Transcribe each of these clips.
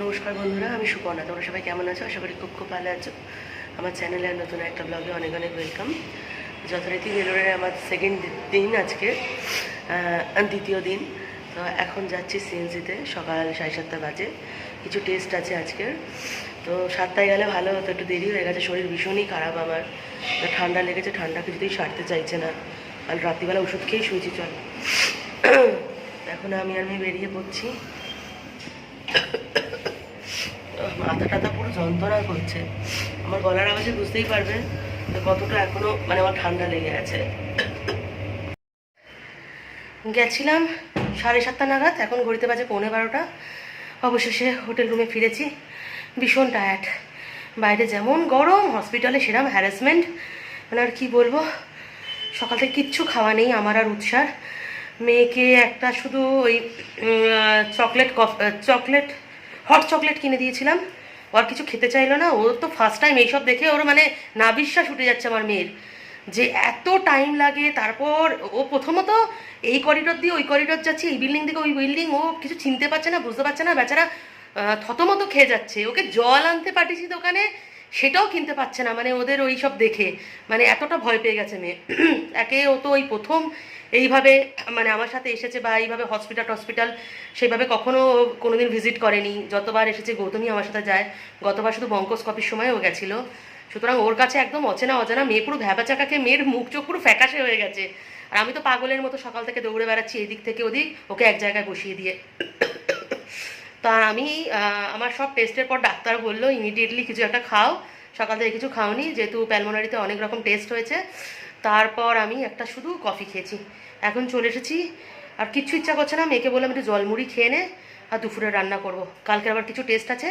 নমস্কার বন্ধুরা, আমি সুপর্ণা। তোমরা সবাই কেমন আছো? আশা করি খুব খুব ভালো আছো। আমার চ্যানেলের নতুন একটা ব্লগে অনেক অনেক ওয়েলকাম। যথারীতি ভেলোরের আমার সেকেন্ড দিন আজকে, দ্বিতীয় দিন। তো এখন যাচ্ছি সিএনজিতে, সকাল 7:30 বাজে। কিছু টেস্ট আছে আজকের, তো 7টায় গেলে ভালো হতো। একটু দেরি হয়ে গেছে, শরীর ভীষণই খারাপ আমার। ঠান্ডা লেগেছে, ঠান্ডা কিছুতেই সারতে চাইছে না। আর রাত্রিবেলা ওষুধ খেয়েই শুয়েছি। চল এখন আমি বেরিয়ে পড়ছি। মাথা টাথা পুরো যন্ত্রণা করছে। আমার গলার আওয়াজে বুঝতেই পারবেন কতটা এখনো আমার ঠান্ডা লেগে আছে। গেছিলাম 7:30 নাগাদ, এখন ঘড়িতে বাজে 11:15। অবশেষে হোটেল রুমে ফিরেছি। ভীষণ টায়ার্ড। বাইরে যেমন গরম, হসপিটালে সেরকম হ্যারাসমেন্ট, আর কি বলবো। সকাল থেকে কিচ্ছু খাওয়া নেই আমার আর উৎসার। মেয়েকে একটা শুধু ওই চকলেট হট চকলেট কিনে দিয়েছিলাম। ওর কিছু খেতে চাইলো না। ও তো ফার্স্ট টাইম এইসব দেখে ওর না বিশ্বাস উঠে যাচ্ছে আমার মেয়ের, যে এত টাইম লাগে। তারপর ও প্রথমত এই করিডোর দিয়ে ওই করিডোর যাচ্ছে, এই বিল্ডিং থেকে ওই বিল্ডিং, ও কিছু চিনতে পারছে না, বুঝতে পারছে না। বেচারা থতমত খেয়ে যাচ্ছে। ওকে জল আনতে পাঠিয়েছি দোকানে, সেটাও কিনতে পারছে না। ওদের ওই সব দেখে এতটা ভয় পেয়ে গেছে মেয়ে। একে ও তো ওই প্রথম এইভাবে আমার সাথে এসেছে, বা এইভাবে হসপিটাল সেইভাবে কখনো কোনোদিন ভিজিট করেনি। যতবার এসেছে গৌতমী আমার সাথে যায়। গতবার শুধু বঙ্কোস্কপির সময় ও গেছিলো। সুতরাং ওর কাছে একদম অজানা মেয়ে। পুরো ভ্যাবাচাকাকে মেয়ের মুখ চোখ পুরো ফ্যাকাশে হয়ে গেছে। আর আমি তো পাগলের মতো সকাল থেকে দৌড়ে বেড়াচ্ছি এদিক থেকে ওদিক, ওকে এক জায়গায় বসিয়ে দিয়ে। তা আমি আমার সব টেস্টের পর ডাক্তার বললো ইমিডিয়েটলি কিছু একটা খাও। সকাল থেকে কিছু খাওনি, যেহেতু প্যালমোনারিতে অনেক রকম টেস্ট হয়েছে। তারপর আমি একটা শুধু কফি খেয়েছি। এখন চলে এসেছি, আর কিচ্ছু ইচ্ছা করছে না। মেয়েকে বললাম একটু জলমুড়ি খেয়ে নে, আর দুপুরে রান্না করব। কালকে আবার কিছু টেস্ট আছে।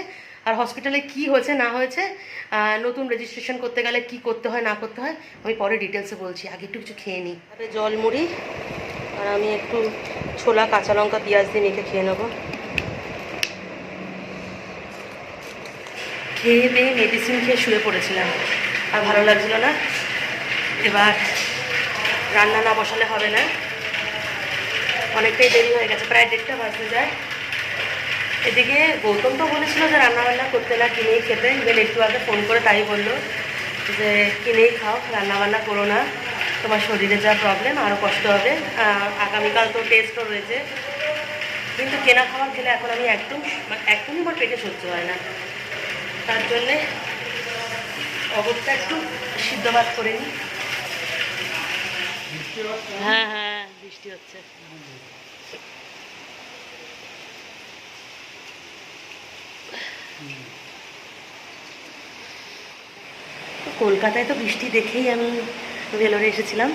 আর হসপিটালে কি হয়েছে না হয়েছে, নতুন রেজিস্ট্রেশন করতে গেলে কি করতে হয় না করতে হয়, আমি পরে ডিটেলসে বলছি। আগে একটু কিছু খেয়ে নিই। তারপরে জলমুড়ি, আর আমি একটু ছোলা, কাঁচা লঙ্কা, পেঁয়াজ দিয়ে মেখে খেয়ে নেবো। খেয়ে দিয়ে মেডিসিন খেয়ে শুয়ে পড়েছিলাম, আর ভালো লাগছিল না। এবার রান্না না বসালে হবে না। অনেকটাই দেরি হয়ে গেছে, প্রায় 1:30 বাজতে যায়। এদিকে গৌতম তো বলেছিল যে রান্নাবান্না করতে না, কিনেই খেতে। ইভেন একটু আগে ফোন করে তাই বললো যে কিনেই খাও, রান্নাবান্না করো না, তোমার শরীরে যা প্রবলেম আরও কষ্ট হবে। আগামীকাল তো টেস্টও রয়েছে। কিন্তু কেনা খাবার খেলে এখন আমি একদমই আমার পেটে সহ্য হয় না। তার জন্যে অবস্থা একটু সিদ্ধ ভাত করে নিই। হ্যাঁ হ্যাঁ, বৃষ্টি হচ্ছে। কলকাতায় তো বৃষ্টি দেখেই আমি ভেলোরে এসেছিলাম।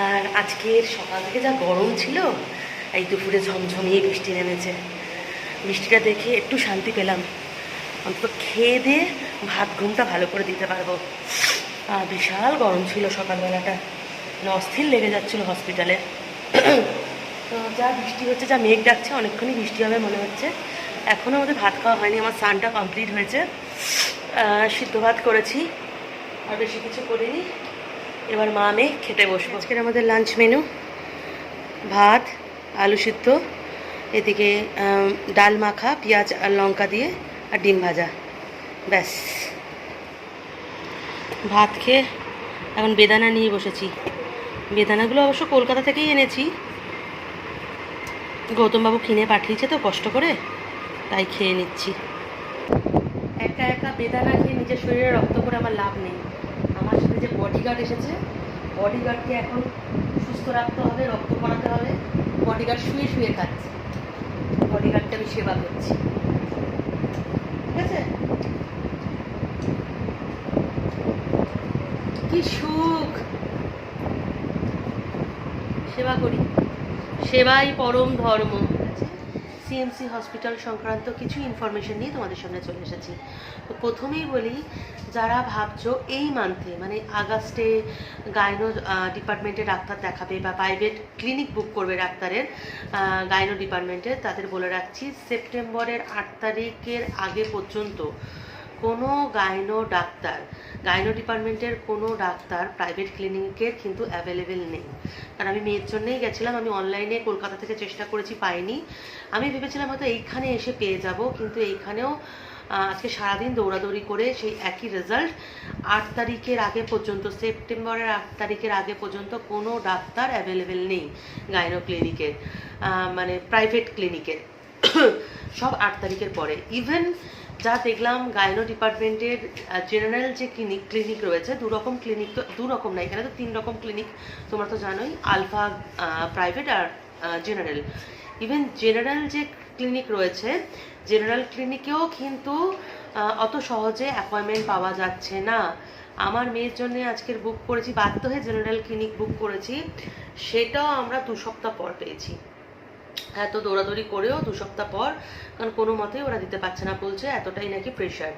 আর আজকের সকাল থেকে যা গরম ছিল, এই দুপুরে ঝমঝমিয়ে বৃষ্টি নেমেছে। বৃষ্টিটা দেখে একটু শান্তি পেলাম। অন্তত খেয়ে দিয়ে ভাত ঘুমটা ভালো করে দিতে পারবো। আর বিশাল গরম ছিল সকালবেলাটা, অস্থির লেগে যাচ্ছিলো হসপিটালে। তো যা বৃষ্টি হচ্ছে, যা মেঘ ডাকছে, অনেকক্ষণই বৃষ্টি হবে মনে হচ্ছে। এখনও আমাদের ভাত খাওয়া হয়নি। আমার স্নানটা কমপ্লিট হয়েছে, সিদ্ধ ভাত করেছি, আর বেশি কিছু করিনি। এবার মা মেয়ে খেতে বসবো। আজকের আমাদের লাঞ্চ মেনু ভাত, আলু সিদ্ধ, এদিকে ডাল মাখা পেঁয়াজ আর লঙ্কা দিয়ে, আর ডিম ভাজা, ব্যাস। ভাত খেয়ে এখন বেদানা নিয়ে বসেছি। বেদানাগুলো অবশ্য কলকাতা থেকেই এনেছি, গৌতমবাবু কিনে পাঠিয়েছে তো কষ্ট করে, তাই খেয়ে নিচ্ছি। একা একা বেদানা খেয়ে নিজের শরীরে রক্ত করে আমার লাভ নেই। আমার সাথে যে বডিগার্ড এসেছে, বডিগার্ডকে এখন সুস্থ রাখতে হবে, রক্ত করাতে হবে। বডিগার্ড শুয়ে শুয়ে খাচ্ছে, বডিগার্ডকে আমি সেবা করছি। ঠিক আছে? কি সুখ, সেবা করি, সেবাই পরম ধর্ম। সিএমসি হসপিটাল সংক্রান্ত কিছু ইনফরমেশন নিয়ে তোমাদের সামনে চলে এসেছি। তো প্রথমেই বলি, যারা ভাবছো এই মান্থে আগস্টে গাইনো ডিপার্টমেন্টে ডাক্তার দেখাবে বা প্রাইভেট ক্লিনিক বুক করবে ডাক্তারের গাইনো ডিপার্টমেন্টে, তাদের বলে রাখছি সেপ্টেম্বরের 8 তারিখের আগে পর্যন্ত কোনো গাইনো ডিপার্টমেন্টের কোনো ডাক্তার প্রাইভেট ক্লিনিকের কিন্তু অ্যাভেলেবেল নেই। কারণ আমি মেয়ের জন্যই গেছিলাম। আমি অনলাইনে কলকাতা থেকে চেষ্টা করেছি, পাইনি। আমি ভেবেছিলাম হয়তো এইখানে এসে পেয়ে যাব, কিন্তু এইখানেও আজকে সারাদিন দৌড়াদৌড়ি করে সেই একই রেজাল্ট। 8 তারিখের আগে পর্যন্ত, সেপ্টেম্বরের 8 তারিখের আগে পর্যন্ত কোনো ডাক্তার অ্যাভেলেবেল নেই গাইনো ক্লিনিকের, মানে প্রাইভেট ক্লিনিকের। সব 8 তারিখের পরে। ইভেন যা দেখলাম গাইনো ডিপার্টমেন্টের জেনারেল যে ক্লিনিক রয়েছে, দুরকম ক্লিনিক, তো দুরকম না, এখানে তো 3 রকম ক্লিনিক, তোমরা তো জানোই, আলফা, প্রাইভেট আর জেনারেল। ইভেন জেনারেল যে ক্লিনিক রয়েছে, জেনারেল ক্লিনিকেও কিন্তু অত সহজে অ্যাপয়েন্টমেন্ট পাওয়া যাচ্ছে না। আমার মেয়ের জন্য আজকের বুক করেছি, বাধ্য হয়ে জেনারেল ক্লিনিক বুক করেছি, সেটাও আমরা 2 সপ্তাহ পর পেয়েছি। এত দৌড়াদৌড়ি করেও 2 সপ্তাহ পর, কারণ কোনো মতেই ওরা দিতে পারছে না, বলছে এতটাই নাকি প্রেশার,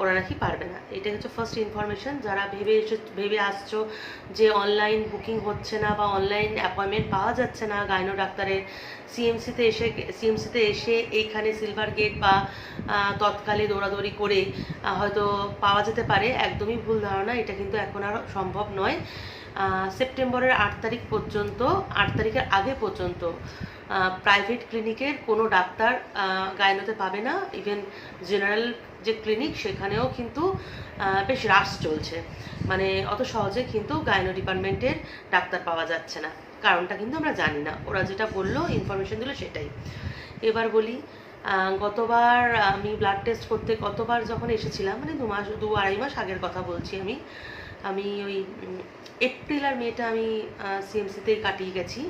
ওরা নাকি পারবে না। এটাই হচ্ছে ফার্স্ট ইনফরমেশন। যারা ভেবে আসছো যে অনলাইন বুকিং হচ্ছে না বা অনলাইন অ্যাপয়েন্টমেন্ট পাওয়া যাচ্ছে না গাইনো ডাক্তারের, সিএমসিতে এসে এইখানে সিলভার গেট বা তৎকালে দৌড়াদৌড়ি করে হয়তো পাওয়া যেতে পারে, একদমই ভুল ধারণা। এটা কিন্তু এখন আর সম্ভব নয়। সেপ্টেম্বরের 8 তারিখ পর্যন্ত, 8 তারিখের আগে পর্যন্ত প্রাইভেট ক্লিনিকের কোনো ডাক্তার গাইনোতে পাবে না। ইভেন জেনারেল যে ক্লিনিক, সেখানেও কিন্তু বেশ রাশ চলছে, মানে অত সহজে কিন্তু গাইনো ডিপার্টমেন্টের ডাক্তার পাওয়া যাচ্ছে না। কারণটা কিন্তু আমরা জানি না, ওরা যেটা বললো, ইনফরমেশন দিল সেটাই। এবার বলি, গতবার আমি ব্লাড টেস্ট করতে, গতবার যখন এসেছিলাম, মানে 2-2.5 মাস আগের কথা বলছি, আমি ওই এপ্রিল আর মেটা আমি সিএমসিতেই কাটিয়ে গেছি,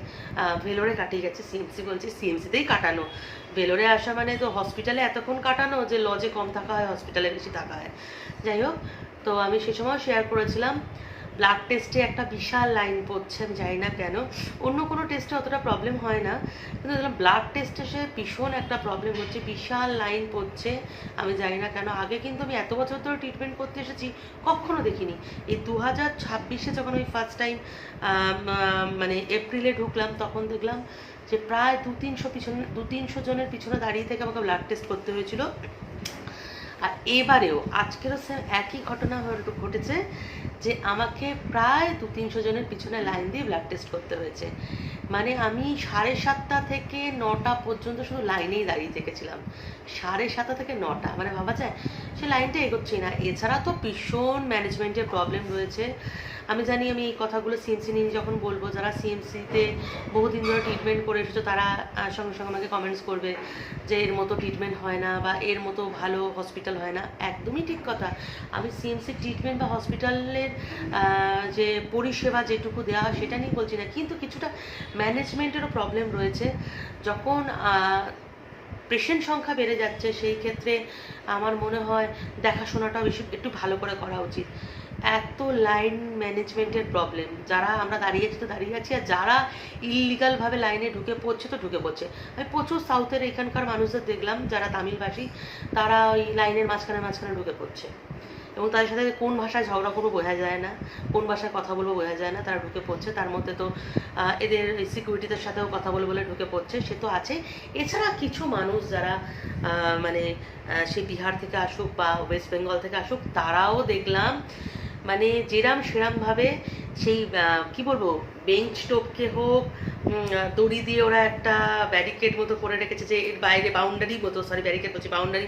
ভেলোরে কাটিয়ে গেছি। সিএমসি বলছি, সিএমসিতেই কাটানো, ভেলোরে আসা মানে তো হসপিটালে এতক্ষণ কাটানো, যে লজে কম থাকা হয়, হসপিটালে বেশি থাকা হয়। যাই হোক, তো আমি সে সময় শেয়ার করেছিলাম ব্লাড টেস্টে একটা বিশাল লাইন পড়ছে, আমি জানি না কেন। অন্য কোনো টেস্টে অতটা প্রবলেম হয় না, কিন্তু ব্লাড টেস্টে সে ভীষণ একটা প্রবলেম হচ্ছে, বিশাল লাইন পড়ছে, আমি জানি না কেন। আগে কিন্তু আমি এত বছর ধরে ট্রিটমেন্ট করতে এসেছি, কখনো দেখিনি। এই 2026-এ যখন আমি ফার্স্ট টাইম মানে এপ্রিলে ঢুকলাম, তখন দেখলাম যে প্রায় 200-300 জনের পিছনে দাঁড়িয়ে থেকে আমাকে ব্লাড টেস্ট করতে হয়েছিল। আর এবারেও আজকেরও সেম একই ঘটনা ঘটেছে, যে আমাকে প্রায় 200-300 জনের পিছনে লাইন দিয়ে ব্লাড টেস্ট করতে হয়েছে। মানে আমি 7:30 থেকে 9টা পর্যন্ত শুধু লাইনেই দাঁড়িয়ে থেকেছিলাম। 7:30 থেকে 9টা, মানে ভাবা যায়, সে লাইনটা এগোচ্ছেই না। এছাড়া তো ভীষণ ম্যানেজমেন্টের প্রবলেম রয়েছে। আমি জানি আমি এই কথাগুলো সিএমসি নিয়ে যখন বলবো, যারা সিএমসিতে বহুদিন ধরে ট্রিটমেন্ট করে এসেছো, তারা সঙ্গে সঙ্গে আমাকে কমেন্টস করবে যে এর মতো ট্রিটমেন্ট হয় না বা এর মতো ভালো হসপিটাল হয় না। একদমই ঠিক কথা। আমি সিএমসি ট্রিটমেন্ট বা হসপিটালের যে পরিষেবা যেটুকু দেওয়া হয় সেটা নিয়ে বলছি না, কিন্তু কিছুটা ম্যানেজমেন্টেরও প্রবলেম রয়েছে। যখন পেশেন্ট সংখ্যা বেড়ে যাচ্ছে, সেই ক্ষেত্রে আমার মনে হয় দেখাশোনাটাও বেশি একটু ভালো করে করা উচিত। এত লাইন ম্যানেজমেন্টের প্রবলেম, যারা আমরা দাঁড়িয়ে আছি তো দাঁড়িয়ে আছি, আর যারা ইললিগালভাবে লাইনে ঢুকে পড়ছে তো ঢুকে পড়ছে। আমি প্রচুর সাউথের এখানকার মানুষদের দেখলাম, যারা তামিলভাষী, তারা ওই লাইনের মাঝখানে ঢুকে পড়ছে, এবং তাদের সাথে কোন ভাষায় ঝগড়া করবো বোঝা যায় না, কোন ভাষায় কথা বলবো বোঝা যায় না, তারা ঢুকে পড়ছে। তার মধ্যে তো এদের সিকিউরিটিদের সাথেও কথা বলে ঢুকে পড়ছে, সে তো আছে। এছাড়া কিছু মানুষ যারা মানে সে বিহার থেকে আসুক বা ওয়েস্ট বেঙ্গল থেকে আসুক, তারাও দেখলাম মানে সেরামভাবে সেই কি বলবো, বেঞ্চ টোপকে হোক, দড়ি দিয়ে ওরা একটা ব্যারিকেড মতো করে রেখেছে, যে এর বাইরে বাউন্ডারি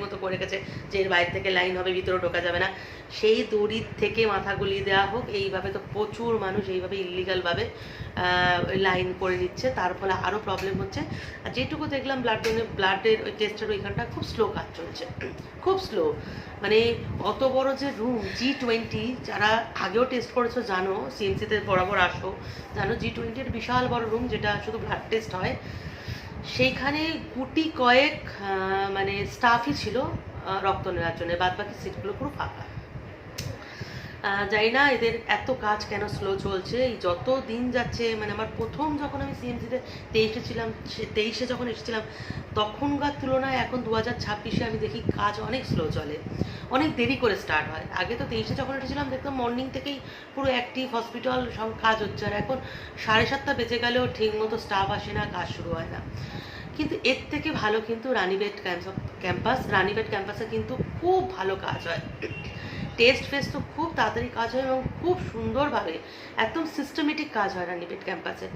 মতো করে রেখেছে, যে এর বাইরে থেকে লাইন হবে, ভিতরে ঢোকা যাবে না। সেই দড়ির থেকে মাথা গুলিয়ে দেওয়া হোক, এইভাবে তো প্রচুর মানুষ এইভাবে ইললিগালভাবে লাইন করে নিচ্ছে, তার ফলে আরও প্রবলেম হচ্ছে। আর যেটুকু দেখলাম ব্লাডের ওই টেস্টের ওইখানটা খুব স্লো কাজ চলছে, খুব স্লো। মানে অত বড় যে রুম, G20, যারা আগেও টেস্ট করেছো জানো, সিএমসিতে বরাবর আসো জানো, G20-এর বিশাল বড় রুম, যেটা শুধু ব্লাড টেস্ট হয়, সেইখানে গুটি কয়েক মানে স্টাফই ছিল রক্ত নেওয়ার জন্য, বাদ বাকি সিটগুলো পুরো ফাঁকা। জানি না এদের এত কাজ কেন স্লো চলছে। এই যত দিন যাচ্ছে, মানে আমার প্রথম যখন আমি সিএমসিতে 23-এ যখন এসেছিলাম, তখনকার তুলনায় এখন 2026-এ আমি দেখি কাজ অনেক স্লো চলে, অনেক দেরি করে স্টার্ট হয়। আগে তো 23-এ যখন এসেছিলাম দেখতাম মর্নিং থেকেই পুরো অ্যাক্টিভ, হসপিটাল সব কাজ হচ্ছে, আর এখন 7:30 বেজে গেলেও ঠিক মতো স্টাফ আসে না, কাজ শুরু হয় না। কিন্তু এর থেকে ভালো কিন্তু রানীবেট ক্যাম্পাসে কিন্তু খুব ভালো কাজ হয়। টেস্ট ফেস্ট তো খুব তাড়াতাড়ি কাজ হয় এবং খুব সুন্দরভাবে একদম সিস্টেমেটিক কাজ হয় রানীপেট ক্যাম্পাসে।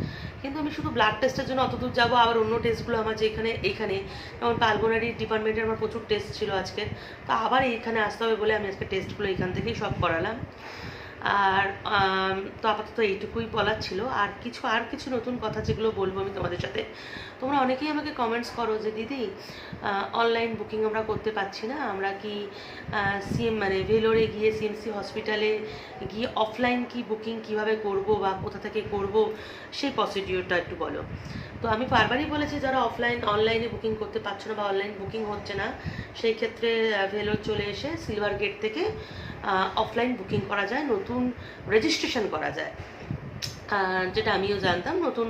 কিন্তু আমি শুধু ব্লাড টেস্টের জন্য অত দূর যাবো, আবার অন্য টেস্টগুলো আমার যে এইখানে যেমন পালমোনারি ডিপার্টমেন্টের আমার প্রচুর টেস্ট ছিল আজকে, তো আবার এইখানে আসতে হবে বলে আমি আজকে টেস্টগুলো এইখান থেকেই সব করালাম। আর তো আপাতত এইটুকুই বলার ছিল। আর কিছু নতুন কথা যেগুলো বলবো আমি তোমাদের সাথে, তোমরা অনেকেই আমাকে কমেন্টস করো যে দিদি অনলাইন বুকিং আমরা করতে পারছি না, আমরা কি মানে ভেলোরে গিয়ে সিএমসি হসপিটালে গিয়ে অফলাইন কি বুকিং কিভাবে করব বা কোথা থেকে করব, সেই প্রসিডিওরটা একটু বলো। তো আমি বারবারই বলেছি যারা অনলাইনে বুকিং করতে পারছো না বা অনলাইন বুকিং হচ্ছে না, সেই ক্ষেত্রে ভেলোর চলে এসে সিলভার গেট থেকে অফলাইন বুকিং করা যায়, নতুন রেজিস্ট্রেশন করা যায়, যেটা আমিও জানতাম। নতুন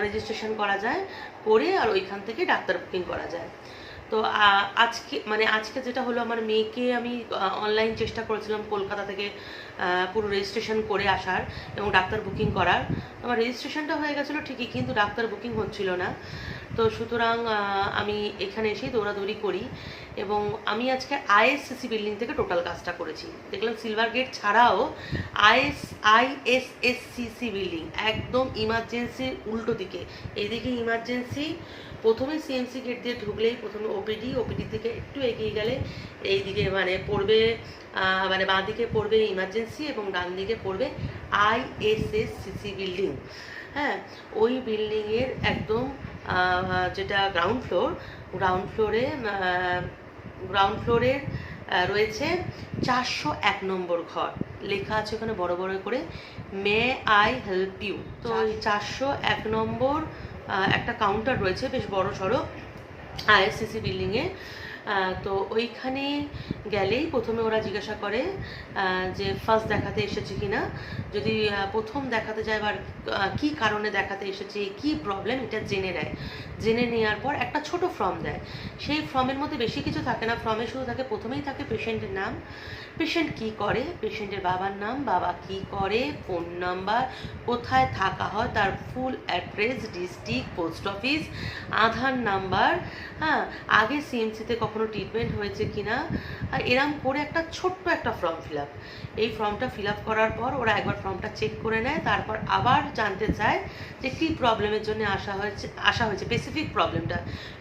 রেজিস্ট্রেশন করা যায় করে আর ওইখান থেকে ডাক্তার বুকিং করা যায়। তো আজকে যেটা হলো, আমার মেয়েকে আমি অনলাইন চেষ্টা করেছিলাম কলকাতা থেকে পুরো রেজিস্ট্রেশন করে আসার এবং ডাক্তার বুকিং করার। আমার রেজিস্ট্রেশনটা হয়ে গেছিলো ঠিকই, কিন্তু ডাক্তার বুকিং হচ্ছিল না। তো সুতরাং আমি এখানে এসেই দৌড়াদৌড়ি করি এবং আমি আজকে আইএসসিসি বিল্ডিং থেকে টোটাল কাজটা করেছি। দেখলাম সিলভার গেট ছাড়াও আইএসএসসিসি বিল্ডিং একদম ইমার্জেন্সির উল্টো দিকে, এইদিকে ইমার্জেন্সি, প্রথমে সিএমসি গেট দিয়ে ঢুকলেই প্রথমে ওপিডি থেকে একটু এগিয়ে গেলে এইদিকে মানে পড়বে, মানে বাঁ দিকে পড়বে ইমার্জেন্সি এবং ডান দিকে পড়বে আইএসএসসিসি বিল্ডিং। হ্যাঁ, ওই বিল্ডিংয়ের একদম যেটা গ্রাউন্ড ফ্লোরের রয়েছে 401 নম্বর ঘর। লেখা আছে ওখানে বড় বড় করে, মে আই হেল্প ইউ। তো ওই 401 নম্বর একটা কাউন্টার রয়েছে বেশ বড় সড়ো আইএসসিসি বিল্ডিংয়ে। তো ওইখানে গেলেই প্রথমে ওরা জিজ্ঞাসা করে যে ফার্স্ট দেখাতে এসেছে কি না। যদি প্রথম দেখাতে যায় বা কী কারণে দেখাতে এসেছে, কি প্রবলেম, এটা জেনে নেয়। জেনে নেওয়ার পর একটা ছোট ফর্ম দেয়। সেই ফর্মের মধ্যে বেশি কিছু থাকে না, ফর্মে শুধু থাকে, প্রথমেই থাকে পেশেন্টের নাম, পেশেন্ট কী করে, পেশেন্টের বাবার নাম, বাবা কী করে, ফোন নাম্বার, কোথায় থাকা হয় তার full address, district, post office, Aadhaar number, হ্যাঁ, আগে সিএমসিতে কখনো ট্রিটমেন্ট হয়েছে কিনা, আর এরম করে একটা ছোট্ট একটা ফর্ম ফিল আপ। এই ফর্মটা ফিল আপ করার পর ওরা একবার ফর্মটা চেক করে নেয়, তারপর আবার জানতে চায় যে কী প্রবলেমের জন্য আসা হয়েছে স্পেসিফিক প্রবলেমটা,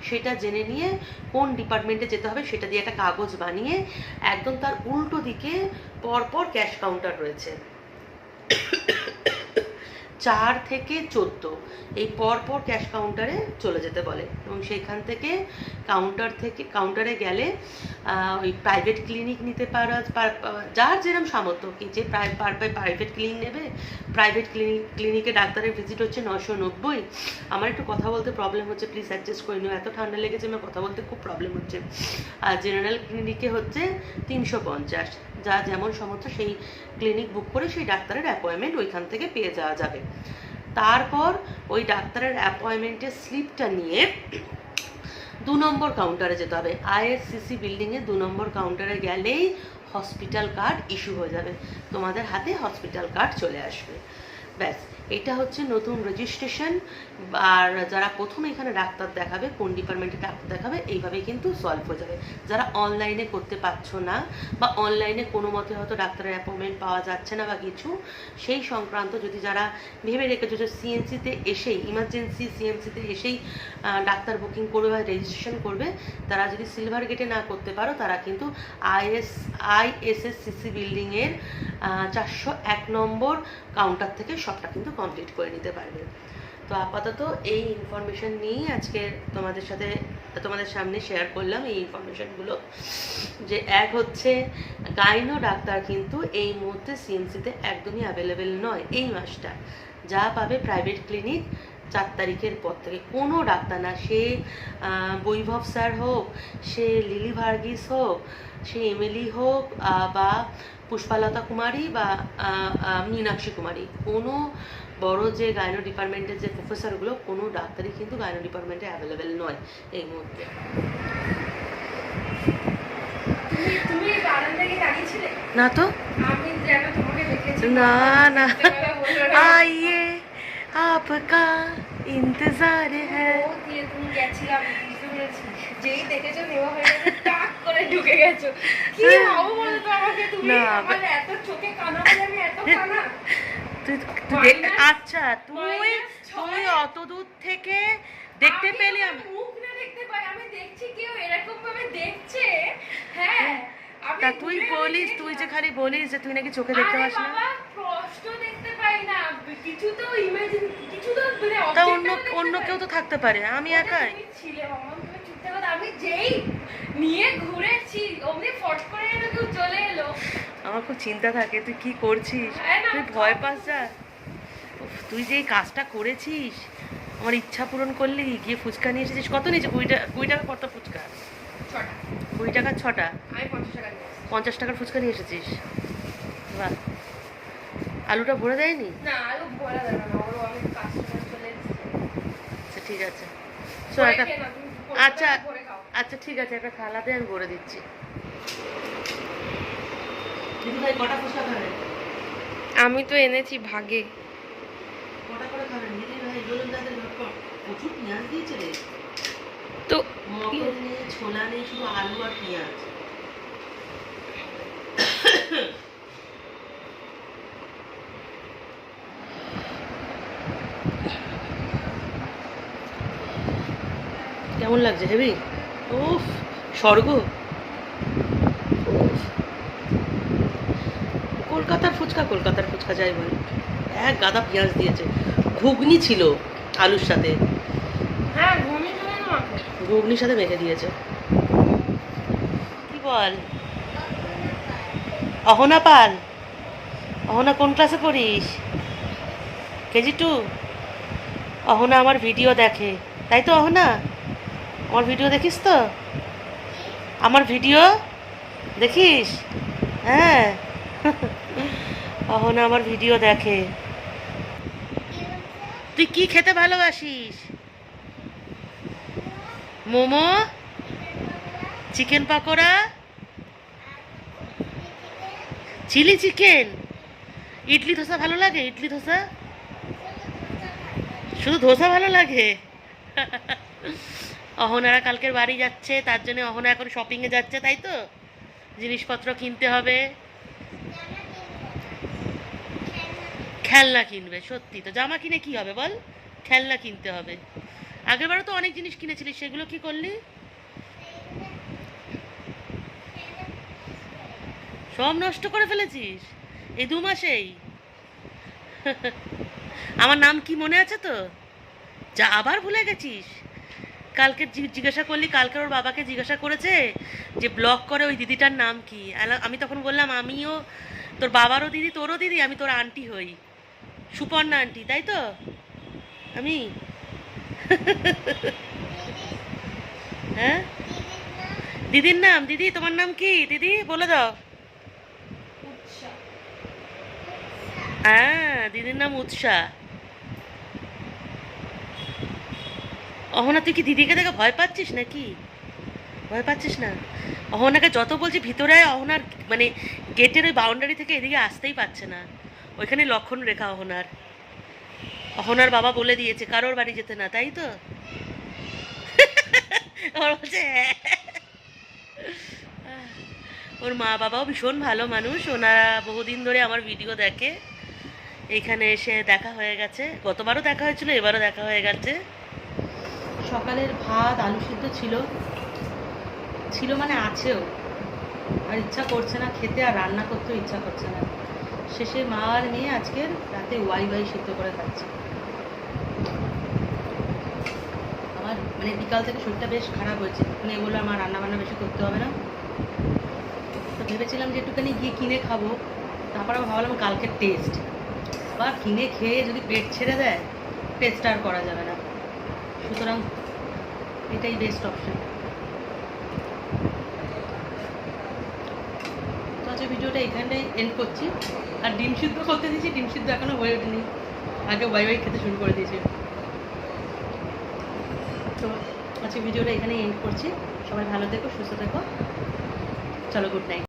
সেটা জেনে নিয়ে কোন ডিপার্টমেন্টে যেতে হবে সেটা দিয়ে একটা কাগজ বানিয়ে একদম তার উল্টো দিকে পরপর ক্যাশ কাউন্টার রয়েছে 4 থেকে 14, এই পরপর ক্যাশ কাউন্টারে চলে যেতে বলে এবং সেইখান থেকে কাউন্টারে গেলে ওই প্রাইভেট ক্লিনিক নিতে পারা, যার যেরকম সামর্থ্য, কি যে প্রাইভেট ক্লিনিক নেবে, প্রাইভেট ক্লিনিকে ডাক্তারের ভিজিট হচ্ছে 990। আমার একটু কথা বলতে প্রবলেম হচ্ছে, প্লিজ অ্যাডজাস্ট করে নিও, এত ঠান্ডা লেগেছে আমার কথা বলতে খুব প্রবলেম হচ্ছে। আর জেনারেল ক্লিনিকে হচ্ছে 350, যা যেমন সামর্থ্য সেই ক্লিনিক বুক করে সেই ডাক্তারের অ্যাপয়েন্টমেন্ট ওইখান থেকে পেয়ে যাওয়া যাবে। তারপর ওই ডাক্তারের অ্যাপয়েন্টমেন্টের স্লিপটা নিয়ে 2 নম্বর কাউন্টারে যেতে হবে। আইএসসিসি বিল্ডিংয়ে 2 নম্বর কাউন্টারে গেলেই হসপিটাল কার্ড ইস্যু হয়ে যাবে, তোমাদের হাতে হসপিটাল কার্ড চলে আসবে। ব্যাস, এটা হচ্ছে নতুন রেজিস্ট্রেশন। আর যারা প্রথমে এখানে ডাক্তার দেখাবে, কোন ডিপার্টমেন্টে ডাক্তার দেখাবে, এইভাবেই কিন্তু সলভ হয়ে যাবে। যারা অনলাইনে করতে পারছো না বা অনলাইনে কোনো মতে হয়তো ডাক্তারের অ্যাপয়েন্টমেন্ট পাওয়া যাচ্ছে না বা কিছু, সেই সংক্রান্ত যদি যারা ভেবে রেখেছো যে সিএমসিতে এসেই, ইমার্জেন্সি সিএমসিতে এসেই ডাক্তার বুকিং করবে বা রেজিস্ট্রেশন করবে, তারা যদি সিলভার গেটে না করতে পারো, তারা কিন্তু আইএসএসসিসি বিল্ডিংয়ের 401 নম্বর কাউন্টার থেকে সবটা কিন্তু কমপ্লিট করে নিতে পারবে। তো আপাতত এই ইনফরমেশন নিয়েই আজকে তোমাদের সামনে শেয়ার করলাম এই ইনফরমেশনগুলো, যে এক হচ্ছে গাইনো ডাক্তার কিন্তু এই মুহূর্তে সিএমসিতে একদমই অ্যাভেলেবেল নয় এই মাসটা। যা পাবে প্রাইভেট ক্লিনিক 4 তারিখের পর থেকে, কোনো ডাক্তার না, সে বৈভব স্যার হোক, সে লিলি ভার্গিস হোক, সে এমএলই হোক বা পুষ্পালতা কুমারী বা মীনাক্ষী কুমারী, কোনো বড় যে গাইনো ডিপার্টমেন্টের যে প্রফেসরগুলো, কোনো ডাক্তারই কিন্তু গাইনো ডিপার্টমেন্টে অ্যাভেলেবেল নয় এই মুহূর্তে। না তো, না না, আইয়ে আপকা ইন্তজার হ্যায়। যেই দেখেছো নেওয়া হয়ে গেছে, টাক করে ঢুকে গেছো। কি ভাবো বলো তো আমাকে তুমি? না, আমার এত চোখে কানা বলে আমি এত কানা। আচ্ছা তুই তুই অত দূর থেকে দেখতে পেলি? আমি মুখ না দেখতে পাই, আমি দেখছি কেউ এরকম ভাবে দেখছে। হ্যাঁ আমি তা তুই বলিস, তুই যে খালি বলিস যে তুই নাকি চোখে দেখতে পাস না। বাবা স্পষ্ট দেখতে পাই না, কিছু তো ইমাজিন, কিছু তো মানে তা অন্য কেউ তো থাকতে পারে, আমি একাই ছিলে মামা। তুমি চুপ থাকো, আমি যেই নিয়ে ঘুরেছি অমনি ফট করে এলো কেউ চলে এলো। আমার খুব চিন্তা থাকে তুই কি করছিস, তুই ভয় পাস যা। উফ, তুই যে এই কাজটা করেছিস, আমার ইচ্ছা পূরণ করলি, গিয়ে ফুচকা নিয়ে এসেছিস। কত নিয়েছে? 20 টাকা কত ফুচকা? 6টা। 20 টাকার 6টা? আমি 50 টাকা নিয়ে এসেছি। 50 টাকার ফুচকা নিয়ে এসেছিস? বাহ। আলুটা ভরে দেয়নি? না আলু ভরা দেবে না, ওরও আমি কাস্টমার চলে এসেছে। আচ্ছা ঠিক আছে, ভরে একটা খেয়ে নাও, তুমি আচ্ছা ভরে খাও। আচ্ছা ঠিক আছে, একটা থালাতে আমি ভরে দিচ্ছি। দিদি ভাই কটা ফুচকা খাবেন? আমি তো এনেছি ভাগে। কটা করে খাবেন দিদি ভাই বলুন তাদের? প্রচুর পেঁয়াজ দিয়েছে রে। তো মটর নেই, ছোলা নেই, শুধু আলু আর পেঁয়াজ। কেমন লাগছে? হেভি? উফ, স্বর্গ। কলকাতার ফুচকা যাই বল, এক গাদা পেঁয়াজ দিয়েছে। ঘুগনি ছিল আলুর সাথে, হ্যাঁ ঘুমিয়ে চলে না আমাকে। ঘুগনির সাথে মেখে দিয়েছে। কি বল? অহনা পাল, অহনা কোন ক্লাসে পড়িস? কেজি 2? অহনা আমার ভিডিও দেখে, তাই তো অহনা? আমার ভিডিও দেখিস তো? আমার ভিডিও দেখিস? হ্যাঁ। অহনা আমার ভিডিও দেখে। তুই কি খেতে ভালোবাসিস? Momo, chicken pakora, chilli chicken, idli dosa ভালো লাগে? ইডলি ধোসা? শুধু ধোসা ভালো লাগে? অহনারা কালকের বাড়ি যাচ্ছে, তার জন্য অহনা এখন শপিংয়ে যাচ্ছে, তাই তো? জিনিসপত্র কিনতে হবে, খেলনা কিনবে। সত্যি তো, জামা কিনে কি হবে বল? খেলনা কিনতে হবে। আগেরবারও তো অনেক জিনিস কিনেছিলি, সেগুলো কি করলি? সব নষ্ট করে ফেলেছিস এই 2 মাসেই? আমার নাম কি মনে আছে তো? যা আবার ভুলে গেছিস? কালকে জিজ্ঞাসা করলি, কালকে ওর বাবাকে জিজ্ঞাসা করেছে যে ব্লগ করে ওই দিদিটার নাম কি। আমি তখন বললাম আমিও তোর বাবারও দিদি, তোরও দিদি, আমি তোর আন্টি হই, সুপর্ণা আন্টি, তাই তো? আমি হ্যাঁ, দিদির নাম, দিদি তোমার নাম কি দিদি বলে দাও? হ্যাঁ, দিদির নাম উৎসা। অহনা তুই কি দিদিকে দেখে ভয় পাচ্ছিস নাকি? ভয় পাচ্ছিস না? অহনাকে যত বলছি ভিতরে আয়, অহনার মানে গেটের ওই বাউন্ডারি থেকে এদিকে আসতেই পারছে না। ওইখানে লক্ষণ রেখা অহনার। অহনার বাবা বলে দিয়েছে কারোর বাড়ি যেতে না, তাই তো? ওর বলছে হ্যাঁ। ওর মা বাবাও ভীষণ ভালো মানুষ, ওনারা বহুদিন ধরে আমার ভিডিও দেখে। এইখানে এসে দেখা হয়ে গেছে, গতবারও দেখা হয়েছিল, এবারও দেখা হয়ে গেছে। সকালের ভাত আলু সিদ্ধ ছিল মানে আছেও, আর ইচ্ছা করছে না খেতে, আর রান্না করতেও ইচ্ছা করছে না। শেষে মা আর মেয়ে আজকের রাতে ওয়াই সিদ্ধ করে খাচ্ছে। আমার মানে বিকাল থেকে শরীরটা বেশ খারাপ হয়েছে, মানে এগুলো আমার রান্নাবান্না বেশি করতে হবে না। তো ভেবেছিলাম যে একটুখানি গিয়ে কিনে খাবো, তারপর আমি ভাবলাম কালকের টেস্ট বা কিনে খেয়ে যদি পেট ছেড়ে দেয়, টেস্ট আর করা যাবে না। সুতরাং এটাই বেস্ট অপশন। তো আজকে ভিডিওটা এখানটাই এন্ড করছি। আর ডিম সিদ্ধ করতে দিয়েছি, ডিম সিদ্ধ এখনো হয়ে ওঠেনি, আগে ওয়াই খেতে শুরু করে দিয়েছি। তো আজকে ভিডিওটা এখানেই এন্ড করছি। সবাই ভালো থেকো, সুস্থ থেকো, চলো গুড নাইট।